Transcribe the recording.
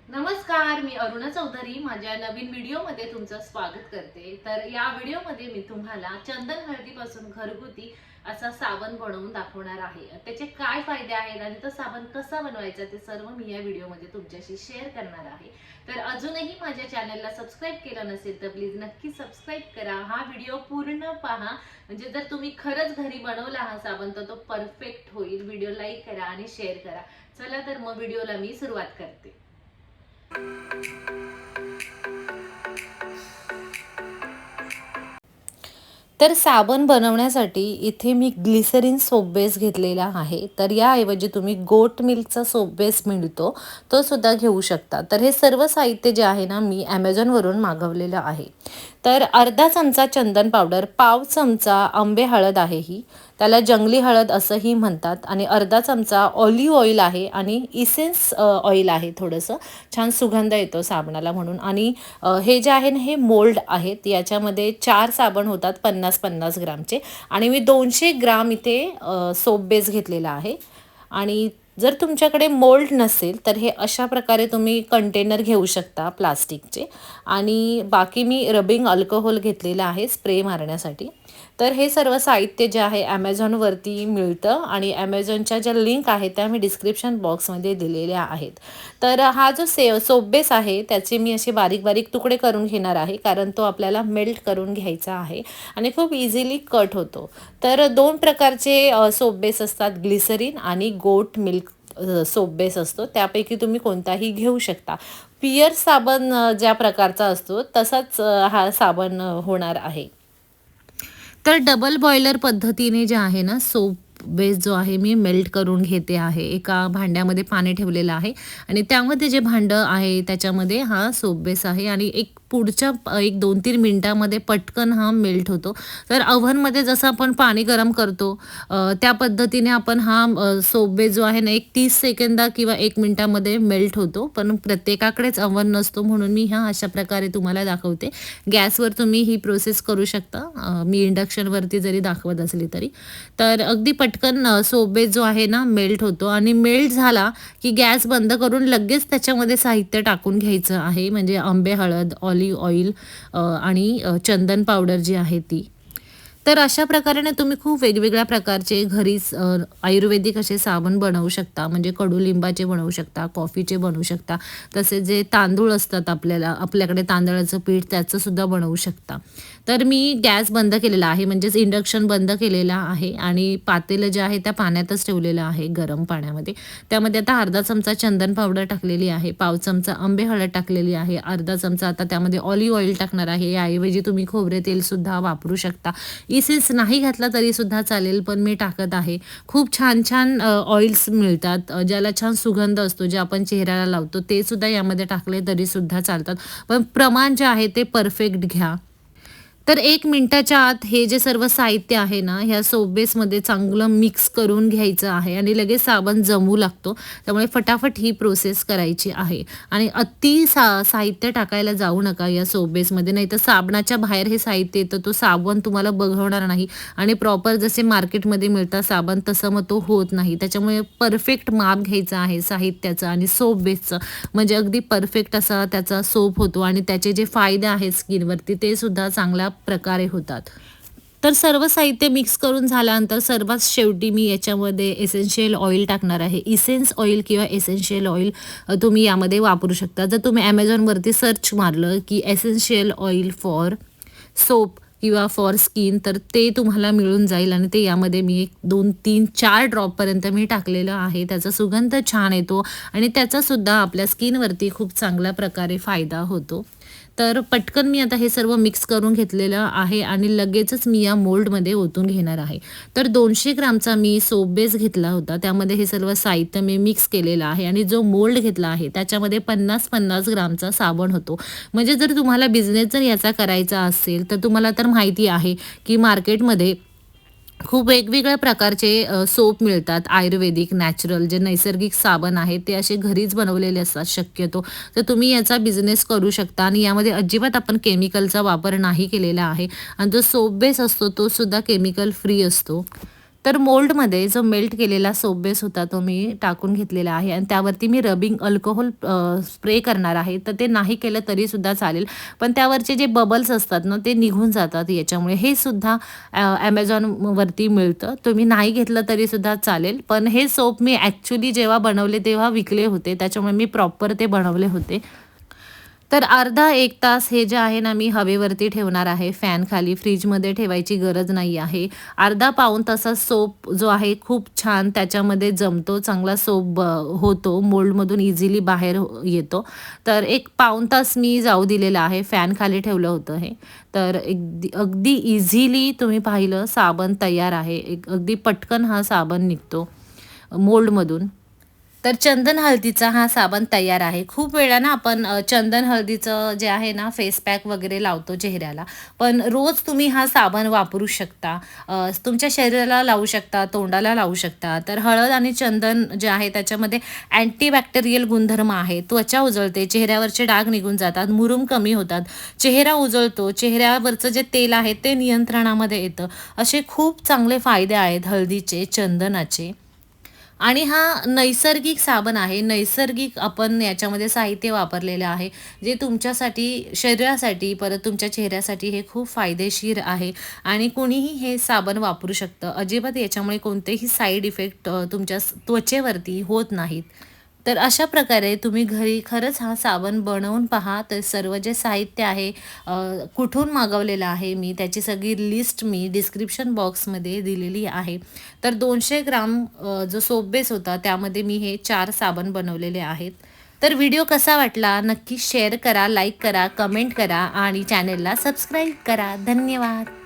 नमस्कार, मी अरुणा चौधरी माझ्या नवीन व्हिडिओमध्ये तुमचं स्वागत करते। तर या व्हिडिओमध्ये मी तुम्हाला चंदन हळदीपासून घरगुती असा साबण बनवून दाखवणार आहे। त्याचे काय फायदे आहेत आणि तो साबण कसा बनवायचा ते सर्व मी या व्हिडिओमध्ये तुमच्याशी शेअर करणार आहे। तर अजूनही माझ्या चॅनलला सबस्क्राइब केलं नसेल तर प्लीज नक्की सबस्क्राइब करा। हा व्हिडिओ पूर्ण पहा, म्हणजे जर तुम्ही खरंच घरी बनवला हा साबण तर तो परफेक्ट होईल। व्हिडिओ लाईक करा आणि शेअर करा। चला तर मग व्हिडिओला मी सुरुवात करते। तर साबण बनवण्यासाठी इथे मी ग्लिसरीन सोप बेस घेतलेला आहे। तर याऐवजी तुम्ही गोट मिल्कचा सोप बेस मिळतो तो सुद्धा घेऊ शकता। तर हे सर्व साहित्य जे आहे ना मी ॲमेझॉनवरून मागवलेलं आहे। तर अर्धा चमचा चंदन पावडर, पाव चमचा आंबे हळद आहे, ही त्याला जंगली हळद असंही म्हणतात, आणि अर्धा चमचा ऑलिव्ह ऑइल आहे आणि इसेन्स ऑइल आहे, थोडंसं छान सुगंध येतो साबणाला म्हणून। आणि हे जे आहे ना हे मोल्ड आहेत, याच्यामध्ये 4 साबण होतात 50-50 ग्रामचे, आणि मी 200 ग्राम इथे सोप बेस घेतलेला आहे। आणि जर तुमच्याकडे मोल्ड नसेल तर हे अशा प्रकारे तुम्ही कंटेनर घेऊ शकता प्लास्टिकचे। आणि बाकी मी रबिंग अल्कोहोल घेतलेलं आहे स्प्रे मारण्यासाठी। तर हे सर्व साहित्य जे आहे ॲमेझॉनवरती मिळतं, आणि ॲमेझॉनच्या ज्या लिंक आहेत त्या मी डिस्क्रिप्शन बॉक्समध्ये दिलेल्या आहेत। तर हा जो सोप बेस आहे त्याचे मी असे बारीक बारीक तुकडे करून घेणार आहे, कारण तो आपल्याला मेल्ट करून घ्यायचा आहे आणि खूप इझिली कट होतो। तर 2 प्रकारचे सोप बेस असतात, ग्लिसरीन आणि गोट मिल्क सोप बेस असतो, त्यापैकी तुम्ही कोणताही घेऊ शकता। पिअर साबण ज्या प्रकारचा असतो तसाच हा साबण होणार आहे। तर डबल बॉयलर पद्धतीने जे आहे ना सोप बेस जो आहे मी मेल्ट करून घेते आहे। एका भांड्यामध्ये पाणी ठेवलेलं आहे आणि त्यामध्ये जे भांडं आहे त्याच्यामध्ये हा सोप बेस आहे, आणि पुढच्या 1-2-3 मिनिटामध्ये पटकन हा मेल्ट होतो। तर ओव्हनमध्ये जसं आपण पाणी गरम करतो त्या पद्धतीने आपण हा सोप बेस जो आहे ना 30 सेकंदा किंवा 1 मिनिटामध्ये मेल्ट होतो, पण प्रत्येकाकडेच ओव्हन नसतो म्हणून मी अशा प्रकारे तुम्हाला दाखवते। गॅसवर तुम्ही ही प्रोसेस करू शकता, मी इंडक्शनवरती जरी दाखवत असली तरी। तर अगदी पटकन सोप बेस जो आहे ना मेल्ट होतो, आणि मेल्ट झाला की गॅस बंद करून लगेच त्याच्यामध्ये साहित्य टाकून घ्यायचं आहे, म्हणजे आंबे हळद, ऑलिव्ह ऑइल आणि चंदन पावडर जी आहे ती। तर अशा प्रकारे तुम्ही खूप वेगवेगळ्या प्रकारचे घरीच आयुर्वेदिक असे साबण बनवू शकता, म्हणजे कडुलिंबाचे बनवू शकता, कॉफीचे बनवू शकता, तसेच जे तांदूळ असतात आपल्याकडे तांदळाचं पीठ त्याचं सुद्धा बनवू शकता। तर मी गॅस बंद केलेला आहे, म्हणजेच इंडक्शन बंद केलेला आहे, आणि पातेलं जे आहे त्या पाण्यातच ठेवलेलं आहे गरम पाण्यामध्ये। त्यामध्ये आता अर्धा चमचा चंदन पावडर टाकलेली आहे, पाव चमचा आंबे हळद टाकलेली आहे, अर्धा चमचा आता त्यामध्ये ऑलिव्ह ऑइल टाकणार आहे। याऐवजी तुम्ही खोबरे तेल सुद्धा वापरू शकता, इसेन्स नाही घातला तरी सुद्धा चालेल, पण मी टाकत आहे। खूप छान छान ऑइल्स मिळतात ज्याला छान सुगंध असतो, जे आपण चेहऱ्याला लावतो ते सुद्धा यामध्ये टाकले तरी सुद्धा चालतात, पण प्रमाण जे आहे ते परफेक्ट घ्या। तर 1 मिनिटाच्या आत हे जे सर्व साहित्य आहे ना ह्या सोप बेसमध्ये चांगलं मिक्स करून घ्यायचं आहे, आणि लगेच साबण जमू लागतो, त्यामुळे फटाफट ही प्रोसेस करायची आहे। आणि साहित्य टाकायला जाऊ नका या सोप बेसमध्ये, नाही तर साबणाच्या बाहेर हे साहित्य येतं, तो साबण तुम्हाला बघवणार नाही, आणि प्रॉपर जसे मार्केटमध्ये मिळतात साबण तसं मग तो होत नाही। त्याच्यामुळे परफेक्ट माप घ्यायचं आहे साहित्याचं आणि सोप बेसचं, म्हणजे अगदी परफेक्ट असा त्याचा सोप होतो, आणि त्याचे जे फायदे आहेत स्किनवरती ते सुद्धा चांगल्या प्रकारे होतात। तर सर्व साहित्य मिक्स करून झाल्यानंतर सर्वात शेवटी मी याच्यामध्ये एसेन्शियल ऑइल टाकणार आहे। इसेन्स ऑइल किंवा एसेन्शियल ऑइल तुम्ही यामध्ये वापरू शकता। जर तुम्ही ॲमेझॉनवरती सर्च मारलं की एसेन्शियल ऑइल फॉर सोप किंवा फॉर स्किन तर ते तुम्हाला मिळून जाईल, आणि ते यामध्ये मी 1-2-3-4 ड्रॉपपर्यंत मी टाकलेलं आहे। त्याचा सुगंध छान येतो, आणि त्याचासुद्धा आपल्या स्किनवरती खूप चांगल्या प्रकारे फायदा होतो। तर पटकन मी आता हे सर्व मिक्स करून घेतलेलं आहे, आणि लगेचच मी या मोल्डमध्ये ओतून घेणार आहे। तर 200 ग्रामचा मी सोप बेस घेतला होता, त्यामध्ये हे सर्व साहित्य मी मिक्स केलेलं आहे, आणि जो मोल्ड घेतला आहे त्याच्यामध्ये 50-50 ग्रामचा साबण होतो। म्हणजे जर तुम्हाला बिझनेस जर याचा करायचा असेल तर तुम्हाला तर माहिती आहे की मार्केटमध्ये खूप वेगवेगळ्या प्रकारचे सोप मिळतात, आयुर्वेदिक, नॅचरल जे नैसर्गिक साबण आहेत ते असे घरीच बनवलेले असतात शक्यतो। तर तुम्ही याचा बिझनेस करू शकता, आणि यामध्ये अजिबात आपण केमिकलचा वापर नाही केलेला आहे, आणि जो सोप बेस असतो तो सुद्धा केमिकल फ्री असतो। तर मोल्डमध्ये जो मेल्ट केलेला सोप बेस होता तो मी टाकून घेतलेला आहे आणि त्यावरती मी रबिंग अल्कोहोल स्प्रे करणार आहे. तर ते नाही केलं तरीसुद्धा चालेल, पण त्यावरचे जे बबल्स असतात ना ते निघून जातात याच्यामुळे. हे सुद्धा ॲमेझॉनवरती मिळतं, तुम्ही नाही घेतलं तरीसुद्धा चालेल. पण हे सोप मी ॲक्च्युली जेव्हा बनवले तेव्हा विकले होते, त्याच्यामुळे मी प्रॉपर ते बनवले होते. तर अर्धा 1 तास हे जे आहे ना मी हवेवरती ठेवणार आहे फॅनखाली, फ्रीजमध्ये ठेवायची गरज नाही आहे. अर्धा पाऊण तासात सोप जो आहे खूप छान त्याच्यामध्ये जमतो, चांगला सोप होतो, मोल्डमधून इझिली बाहेर येतो. तर एक पाऊण तास मी जाऊ दिलेला आहे, फॅनखाली ठेवलं होतं हे. तर अगदी इझिली तुम्ही पाहिलं साबण तयार आहे. अगदी पटकन हा साबण निघतो मोल्डमधून. तर चंदन हळदीचा हा साबण तयार आहे. खूप वेळा ना आपण चंदन हळदीचं जे आहे ना फेस पॅक वगैरे लावतो चेहऱ्याला, पण रोज तुम्ही हा साबण वापरू शकता. तुमच्या शरीराला लावू शकता, तोंडाला लावू शकता. तर हळद आणि चंदन जे आहे त्याच्यामध्ये अँटीबॅक्टेरियल गुणधर्म आहे. त्वचा उजळते, चेहऱ्यावरचे डाग निघून जातात, मुरूम कमी होतात, चेहरा उजळतो, चेहऱ्यावरचं जे तेल आहे ते नियंत्रणामध्ये येतं. असे खूप चांगले फायदे आहेत हळदीचे, चंदनाचे. आणि हा नैसर्गिक साबण आहे. नैसर्गिक आपण याच्यामध्ये साहित्य वापरलेलं आहे, जे तुमच्यासाठी, शरीरासाठी, परत तुमच्या चेहऱ्यासाठी हे खूप फायदेशीर आहे आणि कोणीही हे साबण वापरू शकतं. अजिबात याच्यामुळे कोणतेही साईड इफेक्ट तुमच्या त्वचेवरती होत नाहीत. तर अशा प्रकारे तुम्ही घरी खरंच हा साबण बनवून पहा. तर सर्व जे साहित्य आहे, कुठून मागवलेलं आहे मी, त्याची सगळी लिस्ट मी डिस्क्रिप्शन बॉक्समध्ये दिलेली आहे. तर 200 ग्राम जो सोप बेस होता त्यामध्ये मी हे 4 साबण बनवलेले आहेत. तर व्हिडिओ कसा वाटला नक्की शेअर करा, लाईक करा, कमेंट करा आणि चॅनेलला सबस्क्राईब करा. धन्यवाद.